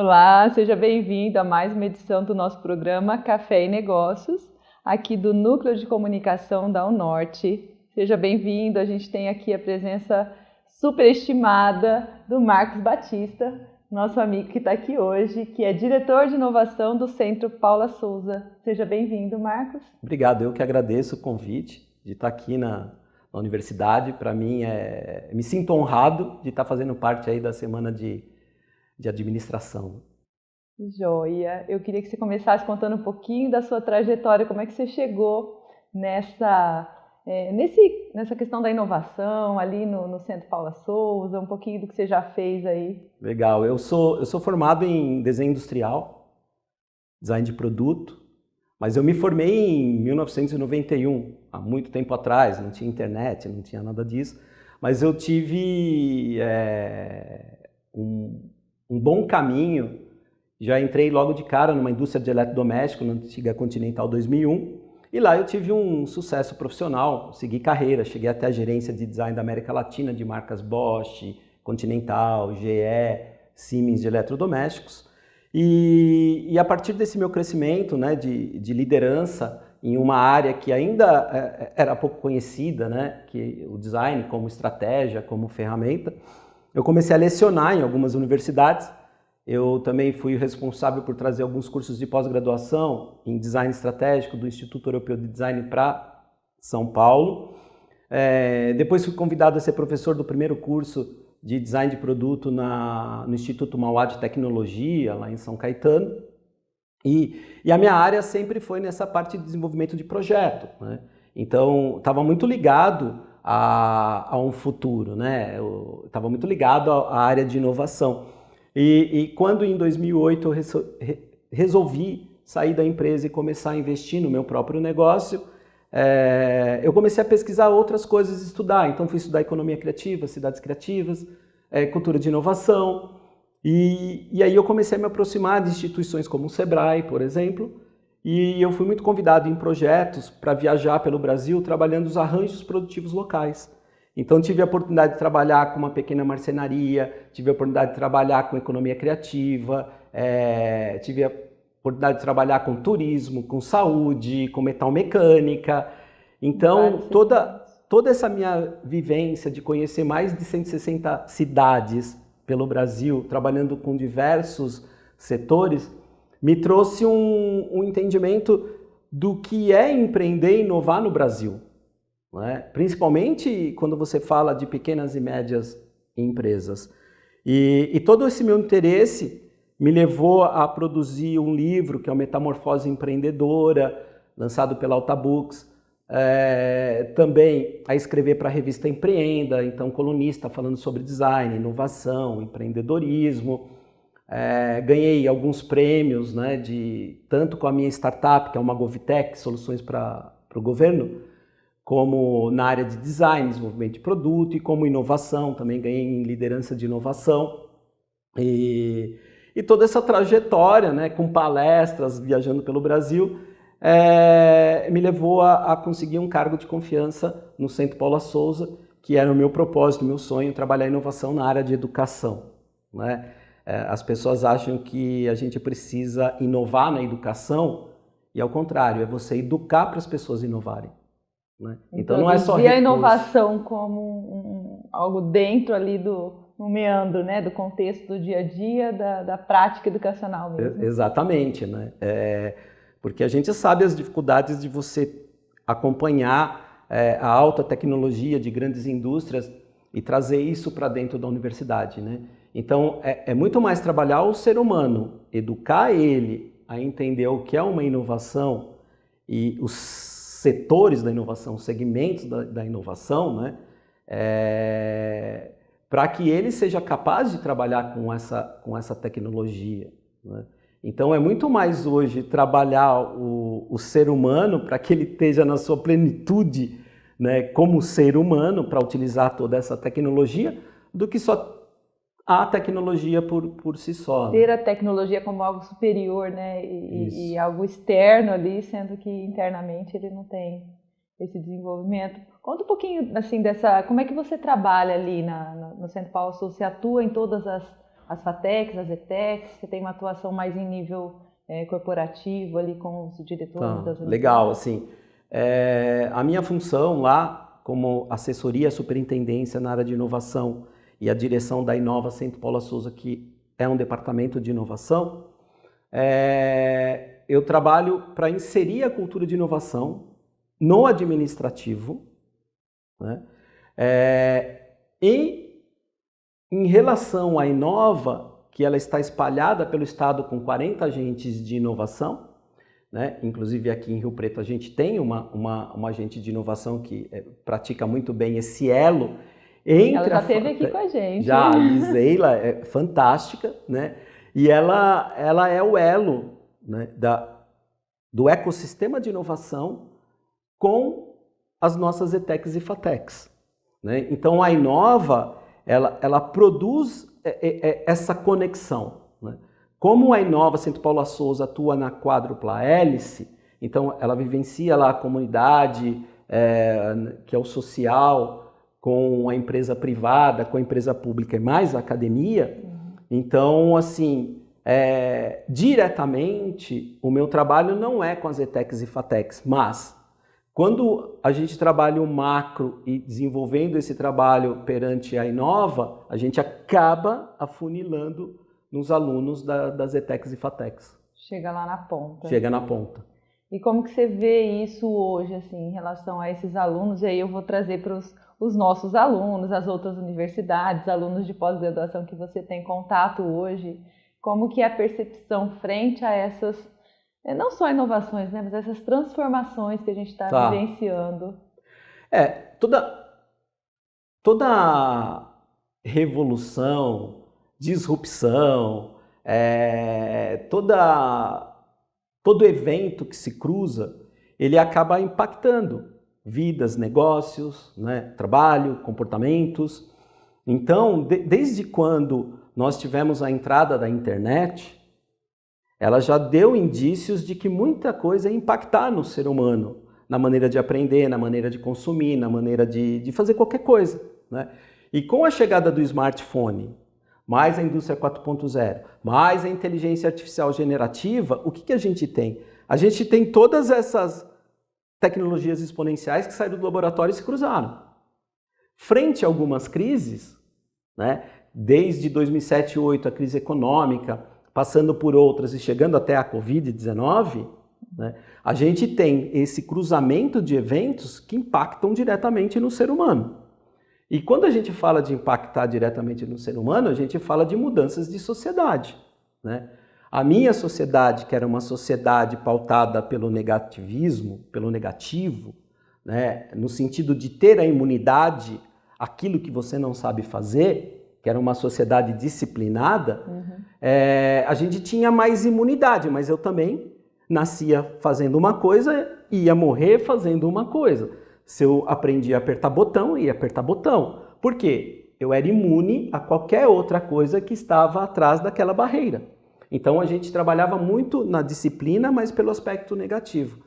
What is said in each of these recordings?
Olá, seja bem-vindo a mais uma edição do nosso programa Café e Negócios, aqui do Núcleo de Comunicação da Unorte. Seja bem-vindo, a gente tem aqui a presença superestimada do Marcos Batista, nosso amigo que está aqui hoje, que é diretor de inovação do Centro Paula Souza. Seja bem-vindo, Marcos. Obrigado, eu que agradeço o convite de estar aqui na universidade. Para mim, me sinto honrado de estar fazendo parte aí da semana de administração. Joia! Eu queria que você começasse contando um pouquinho da sua trajetória, como é que você chegou nessa questão da inovação ali no Centro Paula Souza, um pouquinho do que você já fez aí. Legal, eu sou formado em desenho industrial, design de produto, mas eu me formei em 1991, há muito tempo atrás, não tinha internet, não tinha nada disso, mas eu tive um bom caminho. Já entrei logo de cara numa indústria de eletrodoméstico, na antiga Continental 2001, e lá eu tive um sucesso profissional, segui carreira, cheguei até a gerência de design da América Latina de marcas Bosch, Continental, GE, Siemens de eletrodomésticos. E a partir desse meu crescimento, né, de liderança em uma área que ainda era pouco conhecida, né, que o design como estratégia, como ferramenta, eu comecei a lecionar em algumas universidades. Eu também fui responsável por trazer alguns cursos de pós-graduação em design estratégico do Instituto Europeu de Design para São Paulo. Depois fui convidado a ser professor do primeiro curso de design de produto no Instituto Mauá de Tecnologia, lá em São Caetano. E a minha área sempre foi nessa parte de desenvolvimento de projeto, né? Então, estava muito ligado a um futuro, né? Eu estava muito ligado à área de inovação. E quando em 2008 eu resolvi sair da empresa e começar a investir no meu próprio negócio, eu comecei a pesquisar outras coisas e estudar. Então fui estudar economia criativa, cidades criativas, cultura de inovação. E aí eu comecei a me aproximar de instituições como o Sebrae, por exemplo, e eu fui muito convidado em projetos para viajar pelo Brasil trabalhando os arranjos produtivos locais. Então tive a oportunidade de trabalhar com uma pequena marcenaria, tive a oportunidade de trabalhar com economia criativa, tive a oportunidade de trabalhar com turismo, com saúde, com metalmecânica. Então toda essa minha vivência de conhecer mais de 160 cidades pelo Brasil, trabalhando com diversos setores, me trouxe um entendimento do que é empreender e inovar no Brasil. Principalmente quando você fala de pequenas e médias empresas. E todo esse meu interesse me levou a produzir um livro que é o Metamorfose Empreendedora, lançado pela Alta Books, também a escrever para a revista Empreenda, então colunista falando sobre design, inovação, empreendedorismo. Ganhei alguns prêmios, né, tanto com a minha startup, que é uma Govtech, soluções para o governo, como na área de design, desenvolvimento de produto, e como inovação, também ganhei em liderança de inovação. E toda essa trajetória, né, com palestras, viajando pelo Brasil, me levou a conseguir um cargo de confiança no Centro Paula Souza, que era o meu propósito, o meu sonho, trabalhar inovação na área de educação, né? As pessoas acham que a gente precisa inovar na educação, e ao contrário, é você educar para as pessoas inovarem. Né? Então não é só recurso. A inovação como algo dentro ali no meandro, né? Do contexto do dia a dia, da prática educacional mesmo. Exatamente, né? Porque a gente sabe as dificuldades de você acompanhar a alta tecnologia de grandes indústrias e trazer isso para dentro da universidade, né? Então é muito mais trabalhar o ser humano, educar ele a entender o que é uma inovação e os setores da inovação, segmentos da inovação, né? Para que ele seja capaz de trabalhar com essa tecnologia, né? Então é muito mais hoje trabalhar o ser humano para que ele esteja na sua plenitude, né, como ser humano, para utilizar toda essa tecnologia, do que só a tecnologia por si só. Ter a tecnologia como algo superior, né? E algo externo ali, sendo que internamente ele não tem esse desenvolvimento. Conta um pouquinho assim como é que você trabalha ali no Centro Paula Souza, você atua em todas as FATECs, as ETECs? Você tem uma atuação mais em nível corporativo ali com os diretores das universidades? Legal, assim, a minha função lá como assessoria à superintendência na área de inovação e a direção da Inova Centro Paula Souza, que é um departamento de inovação, eu trabalho para inserir a cultura de inovação no administrativo, né? E em relação à Inova, que ela está espalhada pelo estado com 40 agentes de inovação, né? Inclusive aqui em Rio Preto a gente tem uma agente de inovação que pratica muito bem esse elo entre ela já esteve aqui com a gente. Já, a Liseila é fantástica, né? E ela é o elo, né, do ecossistema de inovação com as nossas ETECs e FATECs, né? Então a Inova, ela produz essa conexão, né? Como a Inova Centro Paula Souza atua na quádrupla hélice, então ela vivencia lá a comunidade, que é o social, com a empresa privada, com a empresa pública e mais a academia. Então, assim, diretamente o meu trabalho não é com as ETECs e FATECs, mas quando a gente trabalha o macro e desenvolvendo esse trabalho perante a Inova, a gente acaba afunilando nos alunos das ETECs e FATECs. Chega lá na ponta. Chega na ponta. E como que você vê isso hoje, assim, em relação a esses alunos? E aí eu vou trazer para os nossos alunos, as outras universidades, alunos de pós-graduação que você tem contato hoje. Como que é a percepção frente a essas, não só inovações, né, mas essas transformações que a gente está vivenciando? Toda revolução, disrupção, todo evento que se cruza, ele acaba impactando vidas, negócios, né, trabalho, comportamentos. Então, desde quando nós tivemos a entrada da internet, ela já deu indícios de que muita coisa ia impactar no ser humano, na maneira de aprender, na maneira de consumir, na maneira de fazer qualquer coisa, né? E com a chegada do smartphone, mais a indústria 4.0, mais a inteligência artificial generativa, o que a gente tem? A gente tem todas essas tecnologias exponenciais que saíram do laboratório e se cruzaram. Frente a algumas crises, né, desde 2007 e 2008, a crise econômica, passando por outras e chegando até a Covid-19, né, a gente tem esse cruzamento de eventos que impactam diretamente no ser humano. E quando a gente fala de impactar diretamente no ser humano, a gente fala de mudanças de sociedade, né? A minha sociedade, que era uma sociedade pautada pelo negativismo, pelo negativo, né, no sentido de ter a imunidade àquilo que você não sabe fazer, que era uma sociedade disciplinada, a gente tinha mais imunidade, mas eu também nascia fazendo uma coisa e ia morrer fazendo uma coisa. Se eu aprendi a apertar botão, eu ia apertar botão. Por quê? Eu era imune a qualquer outra coisa que estava atrás daquela barreira. Então a gente trabalhava muito na disciplina, mas pelo aspecto negativo.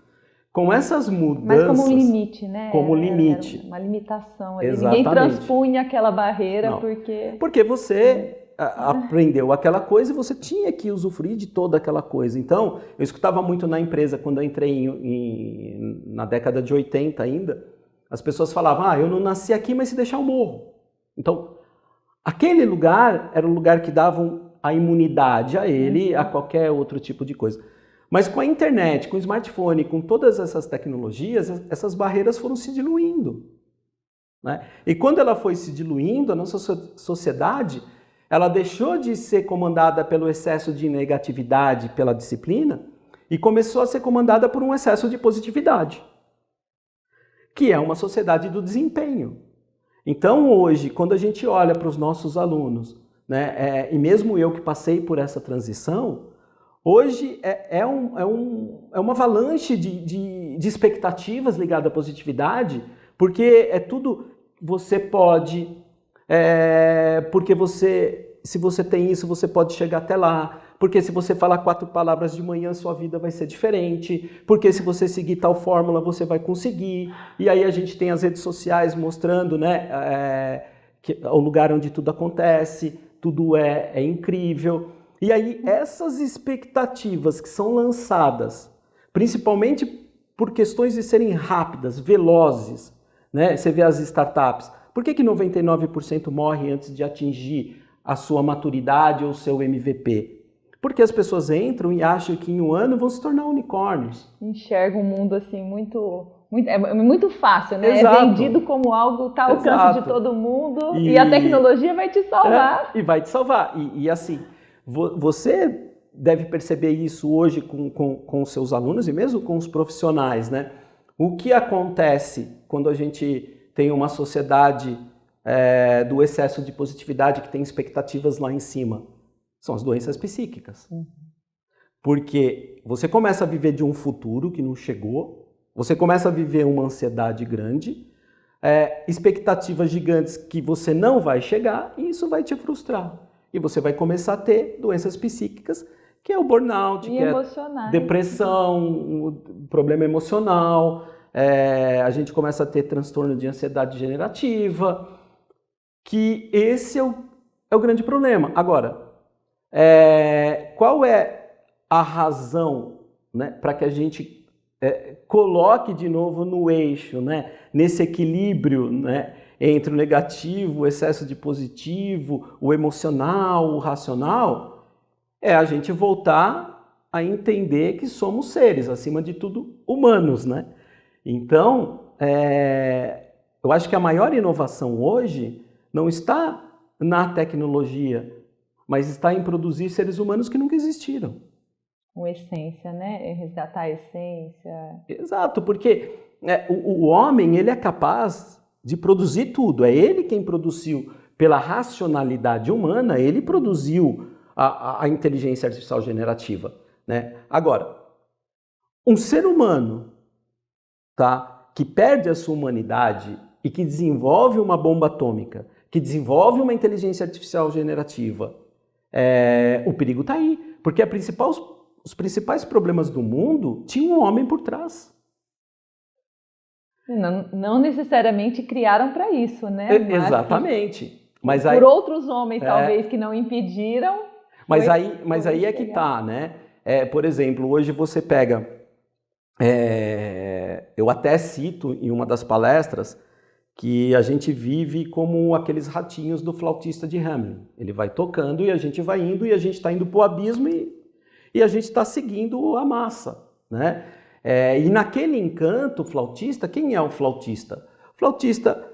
Com essas mudanças... Mas como um limite, né? Como limite. Era uma limitação. Exatamente. Ninguém transpunha aquela barreira. Não. Porque... Porque você aprendeu aquela coisa e você tinha que usufruir de toda aquela coisa. Então, eu escutava muito na empresa, quando eu entrei na década de 80 ainda, as pessoas falavam, eu não nasci aqui, mas se deixar eu morro. Então, aquele lugar era um lugar que davam a imunidade a ele, a qualquer outro tipo de coisa. Mas com a internet, com o smartphone, com todas essas tecnologias, essas barreiras foram se diluindo, né? E quando ela foi se diluindo, a nossa sociedade, ela deixou de ser comandada pelo excesso de negatividade, pela disciplina, e começou a ser comandada por um excesso de positividade, que é uma sociedade do desempenho. Então hoje, quando a gente olha para os nossos alunos, né, e mesmo eu que passei por essa transição, hoje é uma avalanche de expectativas ligadas à positividade, porque é tudo, você pode, porque se você tem isso, você pode chegar até lá, porque se você falar 4 palavras de manhã, sua vida vai ser diferente, porque se você seguir tal fórmula, você vai conseguir. E aí a gente tem as redes sociais mostrando, né, o lugar onde tudo acontece, tudo é incrível. E aí essas expectativas que são lançadas, principalmente por questões de serem rápidas, velozes, né? Você vê as startups, por que 99% morre antes de atingir a sua maturidade ou o seu MVP? Porque as pessoas entram e acham que em um ano vão se tornar unicórnios. Enxerga um mundo assim é muito fácil, né? Exato. É vendido como algo tá ao alcance Exato. de todo mundo e a tecnologia vai te salvar. E vai te salvar. E assim, você deve perceber isso hoje com os seus alunos e mesmo com os profissionais, né? O que acontece quando a gente tem uma sociedade do excesso de positividade que tem expectativas lá em cima? São as doenças psíquicas. Porque você começa a viver de um futuro que não chegou, você começa a viver uma ansiedade grande, expectativas gigantes que você não vai chegar e isso vai te frustrar. E você vai começar a ter doenças psíquicas, que é o burnout, que é depressão, problema emocional, a gente começa a ter transtorno de ansiedade degenerativa, que esse é o grande problema. Agora, qual é a razão, né, para que a gente coloque de novo no eixo, né, nesse equilíbrio, né, entre o negativo, o excesso de positivo, o emocional, o racional? É a gente voltar a entender que somos seres, acima de tudo, humanos, né? Então, eu acho que a maior inovação hoje não está na tecnologia, mas está em produzir seres humanos que nunca existiram. Uma essência, né? Resgatar a essência. Exato, porque o homem ele é capaz de produzir tudo. É ele quem produziu pela racionalidade humana, ele produziu a inteligência artificial generativa, né? Agora, um ser humano, tá, que perde a sua humanidade e que desenvolve uma bomba atômica, que desenvolve uma inteligência artificial generativa, o perigo está aí, porque os principais problemas do mundo tinham um homem por trás. Não necessariamente criaram para isso, né? Exatamente. Mas por outros homens, talvez, que não impediram. Mas aí é que tá, né? Por exemplo, hoje você pega... eu até cito em uma das palestras que a gente vive como aqueles ratinhos do flautista de Hamelin. Ele vai tocando e a gente vai indo, e a gente está indo para o abismo e a gente está seguindo a massa, né? E naquele encanto flautista, quem é o flautista? O flautista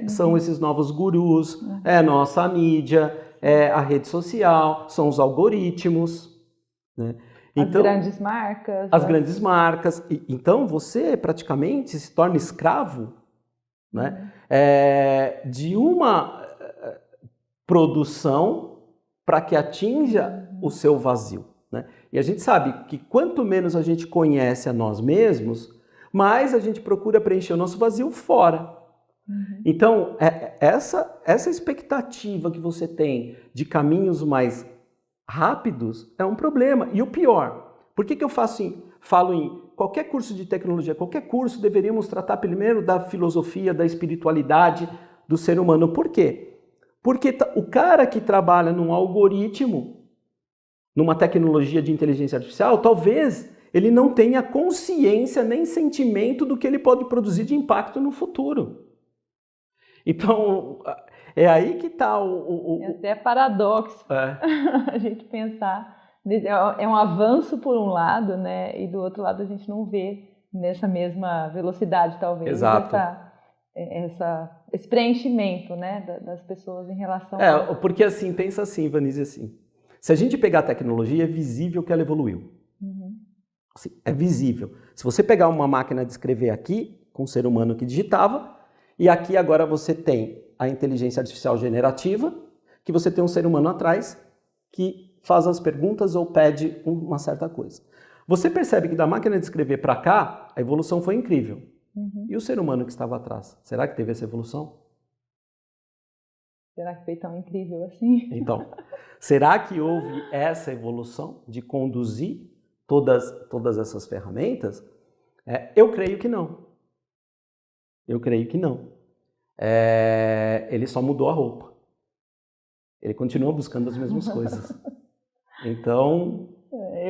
são esses novos gurus, é a nossa mídia, é a rede social, são os algoritmos, né? Então, as grandes marcas. As grandes marcas. Então você praticamente se torna escravo, né, de uma produção para que atinja o seu vazio, né? E a gente sabe que quanto menos a gente conhece a nós mesmos, mais a gente procura preencher o nosso vazio fora. Então, essa expectativa que você tem de caminhos mais rápidos é um problema. E o pior, por que eu falo em qualquer curso de tecnologia, qualquer curso deveríamos tratar primeiro da filosofia, da espiritualidade do ser humano? Por quê? Porque o cara que trabalha num algoritmo, numa tecnologia de inteligência artificial, talvez ele não tenha consciência nem sentimento do que ele pode produzir de impacto no futuro. Então, é aí que está É até paradoxo a gente pensar. É um avanço por um lado, né? E do outro lado a gente não vê nessa mesma velocidade, talvez. Exato. Esse preenchimento, né, das pessoas em relação porque assim, pensa assim, Vanise, assim. Se a gente pegar a tecnologia, é visível que ela evoluiu. Assim, é visível. Se você pegar uma máquina de escrever aqui, com um ser humano que digitava, e aqui agora você tem a inteligência artificial generativa, que você tem um ser humano atrás que faz as perguntas ou pede uma certa coisa. Você percebe que da máquina de escrever para cá, a evolução foi incrível. E o ser humano que estava atrás, será que teve essa evolução? Será que foi tão incrível assim? Então, será que houve essa evolução de conduzir todas essas ferramentas? Eu creio que não. Eu creio que não. Ele só mudou a roupa. ele continua buscando as mesmas coisas. Então...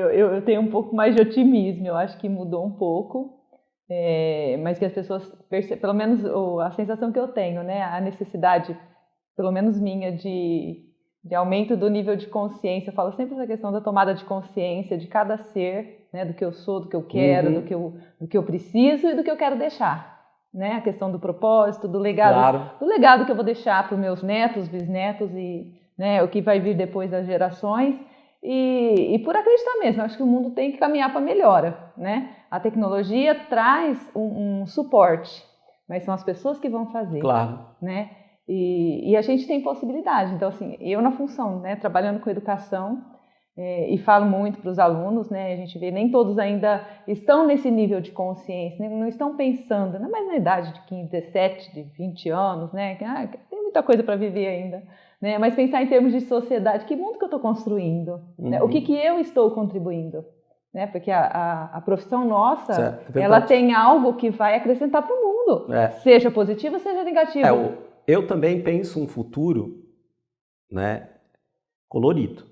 Eu tenho um pouco mais de otimismo, eu acho que mudou um pouco, mas que as pessoas percebem, pelo menos a sensação que eu tenho, né, a necessidade, pelo menos minha, de aumento do nível de consciência. Eu falo sempre essa questão da tomada de consciência de cada ser, né, do que eu sou, do que eu quero, do que eu preciso e do que eu quero deixar. Né? A questão do propósito, do legado que eu vou deixar para os meus netos, bisnetos e, né, o que vai vir depois das gerações. E por acreditar mesmo, eu acho que o mundo tem que caminhar para a melhora, né? A tecnologia traz um suporte, mas são as pessoas que vão fazer, claro, né? E a gente tem possibilidade. Então, assim, eu na função, né, trabalhando com educação, e falo muito para os alunos, né, a gente vê, nem todos ainda estão nesse nível de consciência, não estão pensando, não é mais na idade de 15, 17, de 20 anos, né, que tem muita coisa para viver ainda. Né, mas pensar em termos de sociedade, que mundo que eu estou construindo? Né? O que eu estou contribuindo? Né? Porque a profissão nossa, certo, ela tem algo que vai acrescentar para o mundo, seja positivo, seja negativo. Eu também penso um futuro, né, colorido.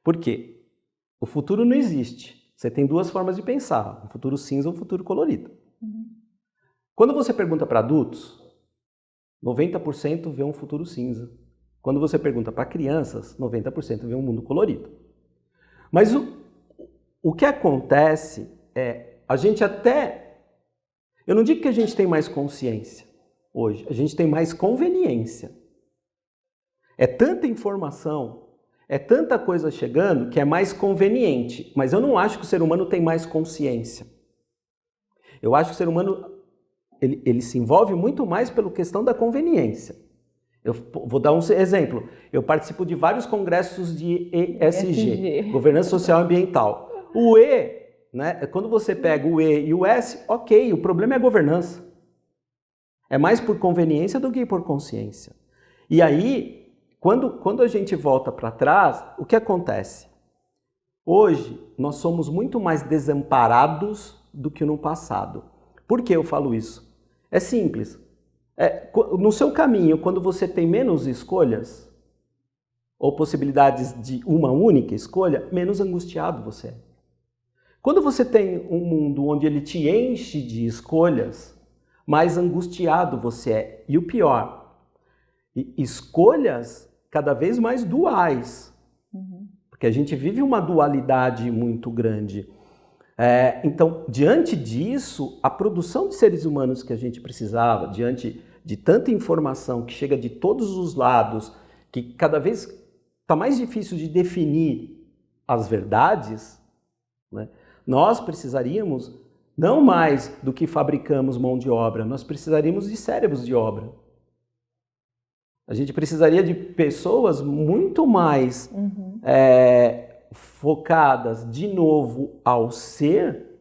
Por quê? O futuro não existe. Você tem duas formas de pensar, um futuro cinza ou um futuro colorido. Quando você pergunta para adultos, 90% vê um futuro cinza. Quando você pergunta para crianças, 90% vê um mundo colorido. Mas o que acontece a gente até... Eu não digo que a gente tem mais consciência hoje, a gente tem mais conveniência. É tanta informação, é tanta coisa chegando que é mais conveniente. Mas eu não acho que o ser humano tem mais consciência. Eu acho que o ser humano ele se envolve muito mais pela questão da conveniência. Eu vou dar um exemplo. Eu participo de vários congressos de ESG, Governança Social e Ambiental. O E, né, quando você pega o E e o S, ok, o problema é a governança. É mais por conveniência do que por consciência. E aí, quando a gente volta para trás, o que acontece? Hoje, nós somos muito mais desamparados do que no passado. Por que eu falo isso? É simples. No seu caminho, quando você tem menos escolhas, ou possibilidades de uma única escolha, menos angustiado você é. Quando você tem um mundo onde ele te enche de escolhas, mais angustiado você é. E o pior, escolhas cada vez mais duais. Porque a gente vive uma dualidade muito grande. Então, diante disso, a produção de seres humanos que a gente precisava, diante de tanta informação que chega de todos os lados, que cada vez está mais difícil de definir as verdades, né? Nós precisaríamos não mais do que fabricamos mão de obra, nós precisaríamos de cérebros de obra. A gente precisaria de pessoas muito mais focadas de novo ao ser,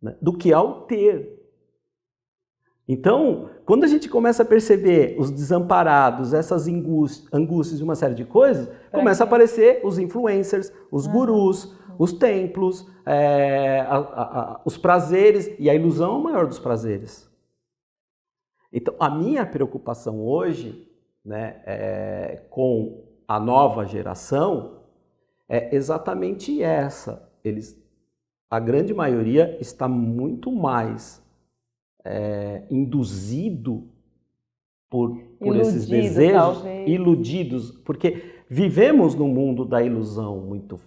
né, do que ao ter. Então, quando a gente começa a perceber os desamparados, essas angústias de uma série de coisas, começa a aparecer os influencers, os gurus, os templos, os prazeres, e a ilusão é o maior dos prazeres. Então, a minha preocupação hoje, né, com a nova geração é exatamente essa. A grande maioria está muito mais induzido por esses desejos, talvez. Iludidos, porque vivemos num mundo da ilusão muito,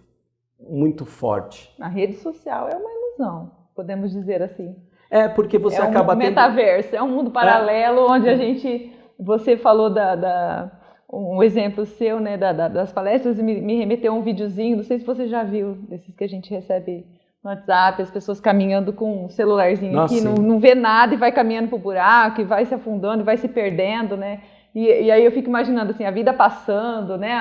muito forte. A rede social é uma ilusão, podemos dizer assim. Porque você acaba tendo... metaverso, é um mundo paralelo onde a gente... Você falou um exemplo seu, né, das palestras, e me remeteu a um videozinho, não sei se você já viu, desses que a gente recebe no WhatsApp, as pessoas caminhando com um celularzinho aqui, não vê nada e vai caminhando pro buraco, e vai se afundando, e vai se perdendo, né? E aí eu fico imaginando assim, a vida passando, né?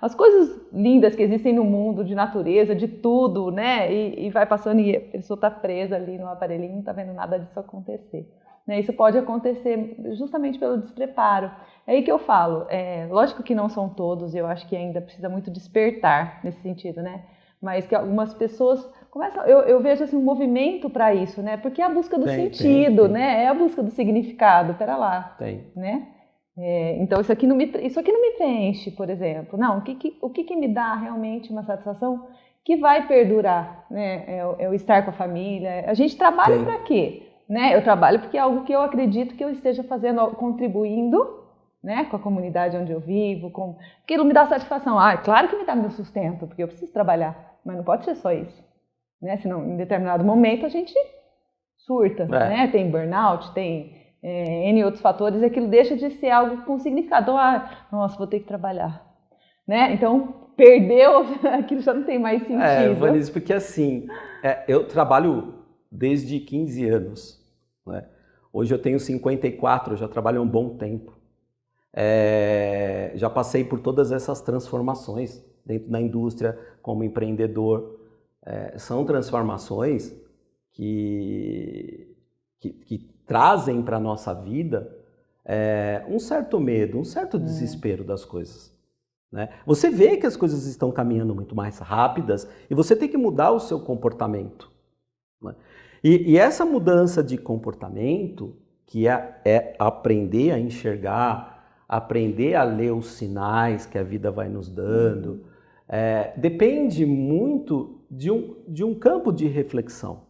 As coisas lindas que existem no mundo, de natureza, de tudo, né? E vai passando e a pessoa está presa ali no aparelhinho, não está vendo nada disso acontecer. Né? Isso pode acontecer justamente pelo despreparo. É aí que eu falo, lógico que não são todos, eu acho que ainda precisa muito despertar nesse sentido, né? Mas que algumas pessoas começam, eu vejo assim, um movimento para isso, né? Porque é a busca do sentido, né? É a busca do significado, pera lá, né? Então isso aqui não me preenche, por exemplo. Não, o que me dá realmente uma satisfação que vai perdurar, né? É o estar com a família. A gente trabalha para quê? Né? Eu trabalho porque é algo que eu acredito que eu esteja fazendo, contribuindo, né, com a comunidade onde eu vivo, porque aquilo me dá satisfação. Claro que me dá meu sustento, porque eu preciso trabalhar, mas não pode ser só isso, né? Senão, em determinado momento, a gente surta, né? Tem burnout, tem N outros fatores, e aquilo deixa de ser algo com significado. Nossa, vou ter que trabalhar, né? Então, perdeu, aquilo já não tem mais sentido. Vanessa, porque assim, eu trabalho desde 15 anos, né? Hoje eu tenho 54, eu já trabalho há um bom tempo. Já passei por todas essas transformações dentro da indústria como empreendedor. São transformações que trazem para a nossa vida um certo medo, um certo desespero das coisas, né? Você vê que as coisas estão caminhando muito mais rápidas e você tem que mudar o seu comportamento, né? E essa mudança de comportamento, que é aprender a enxergar, aprender a ler os sinais que a vida vai nos dando, depende muito de um campo de reflexão.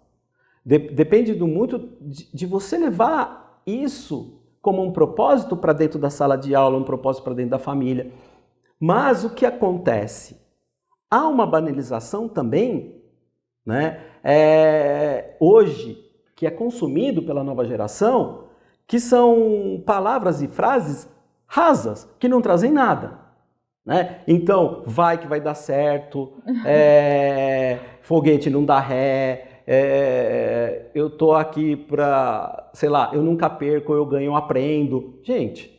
Depende muito de você levar isso como um propósito para dentro da sala de aula, um propósito para dentro da família. Mas o que acontece? Há uma banalização também, né? Hoje, que é consumido pela nova geração, que são palavras e frases rasas, que não trazem nada, né? Então, vai que vai dar certo, foguete não dá ré, eu tô aqui pra, sei lá, eu nunca perco, eu ganho, eu aprendo. Gente,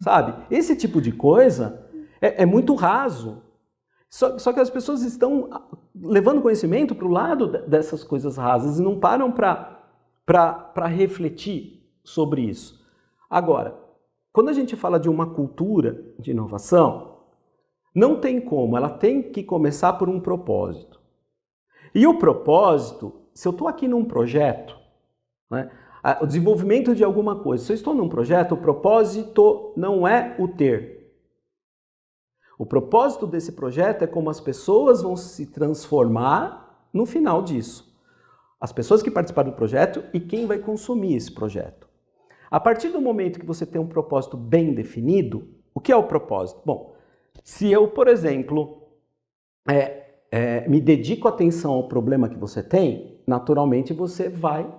sabe? Esse tipo de coisa é muito raso. Só que as pessoas estão levando conhecimento para o lado dessas coisas rasas e não param para refletir sobre isso. Agora, quando a gente fala de uma cultura de inovação, não tem como, ela tem que começar por um propósito. E o propósito, se eu estou aqui num projeto, né, o desenvolvimento de alguma coisa, se eu estou num projeto, o propósito não é o ter. O propósito desse projeto é como as pessoas vão se transformar no final disso. As pessoas que participaram do projeto e quem vai consumir esse projeto. A partir do momento que você tem um propósito bem definido, o que é o propósito? Bom, se eu, por exemplo, me dedico atenção ao problema que você tem, naturalmente você vai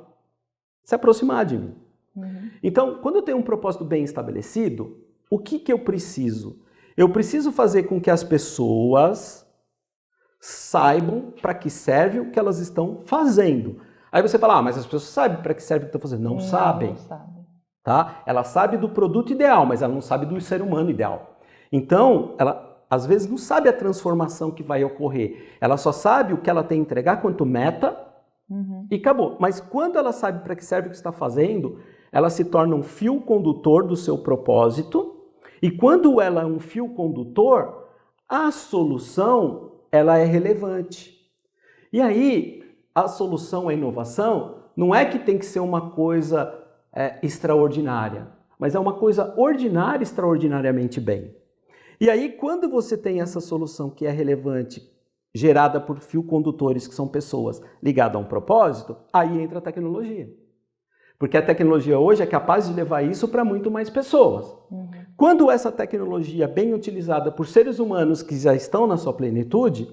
se aproximar de mim. Uhum. Então, quando eu tenho um propósito bem estabelecido, o que eu preciso? Eu preciso fazer com que as pessoas saibam para que serve o que elas estão fazendo. Aí você fala, mas as pessoas sabem para que serve o que estão fazendo. Não sabem. Não sabem. Tá? Ela sabe do produto ideal, mas ela não sabe do ser humano ideal. Então, ela às vezes não sabe a transformação que vai ocorrer. Ela só sabe o que ela tem que entregar quanto meta e acabou. Mas quando ela sabe para que serve o que está fazendo, ela se torna um fio condutor do seu propósito. E quando ela é um fio condutor, a solução ela é relevante. E aí, a solução, a inovação, não é que tem que ser uma coisa extraordinária, mas é uma coisa ordinária extraordinariamente bem. E aí, quando você tem essa solução que é relevante, gerada por fio condutores, que são pessoas ligadas a um propósito, aí entra a tecnologia. Porque a tecnologia hoje é capaz de levar isso para muito mais pessoas. Uhum. Quando essa tecnologia é bem utilizada por seres humanos que já estão na sua plenitude,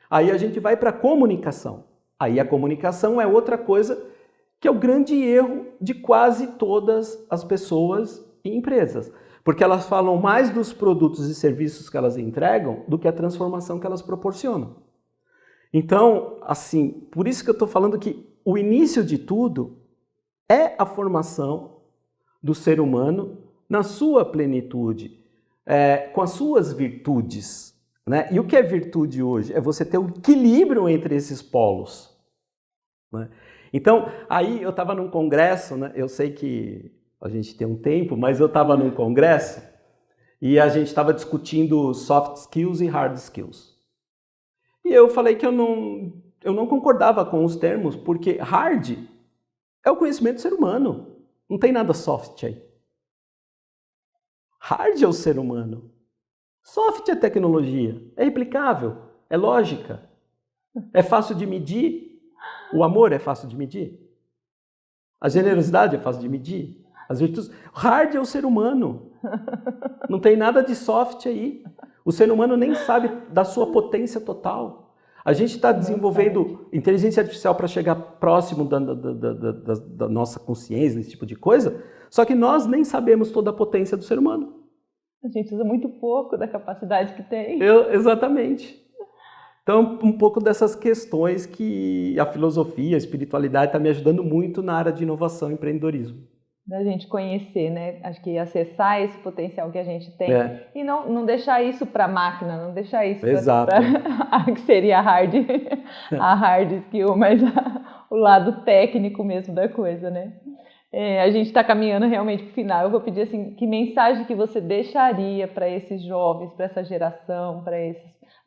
aí a gente vai para a comunicação. Aí a comunicação é outra coisa que é o grande erro de quase todas as pessoas e empresas. Porque elas falam mais dos produtos e serviços que elas entregam do que a transformação que elas proporcionam. Então, assim, por isso que eu estou falando que o início de tudo é a formação do ser humano na sua plenitude, com as suas virtudes, né? E o que é virtude hoje? É você ter um equilíbrio entre esses polos, né? Então, aí eu estava num congresso, né? Eu sei que a gente tem um tempo, mas eu estava num congresso e a gente estava discutindo soft skills e hard skills. E eu falei que eu não concordava com os termos, porque hard é o conhecimento do ser humano. Não tem nada soft aí. Hard é o ser humano. Soft é tecnologia. É replicável. É lógica. É fácil de medir. O amor é fácil de medir. A generosidade é fácil de medir. As virtudes. Hard é o ser humano. Não tem nada de soft aí. O ser humano nem sabe da sua potência total. A gente está desenvolvendo inteligência artificial para chegar próximo da nossa consciência, desse tipo de coisa, só que nós nem sabemos toda a potência do ser humano. A gente usa muito pouco da capacidade que tem. Exatamente. Então, um pouco dessas questões que a filosofia, a espiritualidade está me ajudando muito na área de inovação e empreendedorismo. Da gente conhecer, né? Acho que acessar esse potencial que a gente tem e não deixar isso para a máquina, não deixar isso para que seria a hard skill, mas o lado técnico mesmo da coisa, né? A gente está caminhando realmente para o final. Eu vou pedir assim, que mensagem que você deixaria para esses jovens, para essa geração, para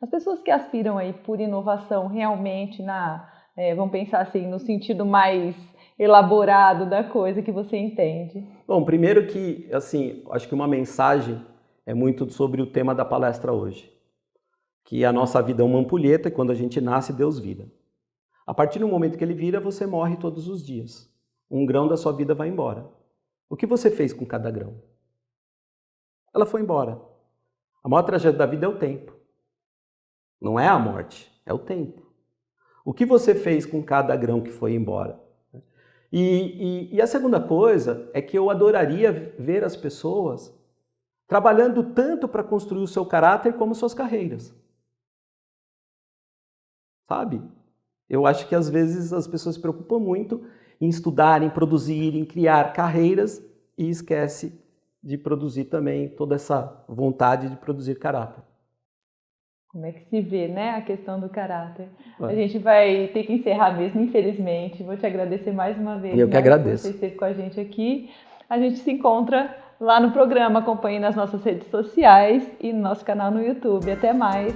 as pessoas que aspiram aí por inovação realmente vamos pensar assim, no sentido mais elaborado da coisa que você entende? Bom, primeiro que, assim, acho que uma mensagem é muito sobre o tema da palestra hoje, que a nossa vida é uma ampulheta e quando a gente nasce, Deus vira. A partir do momento que Ele vira, você morre todos os dias. Um grão da sua vida vai embora. O que você fez com cada grão? Ela foi embora. A maior tragédia da vida é o tempo. Não é a morte, é o tempo. O que você fez com cada grão que foi embora? E a segunda coisa é que eu adoraria ver as pessoas trabalhando tanto para construir o seu caráter como suas carreiras. Sabe? Eu acho que às vezes as pessoas se preocupam muito em estudar, em produzir, em criar carreiras e esquece de produzir também toda essa vontade de produzir caráter. Como é que se vê, né, a questão do caráter. A gente vai ter que encerrar mesmo, infelizmente. Vou te agradecer mais uma vez. Eu que agradeço. Você esteve com a gente aqui. A gente se encontra lá no programa. Acompanhe nas nossas redes sociais e no nosso canal no YouTube. Até mais.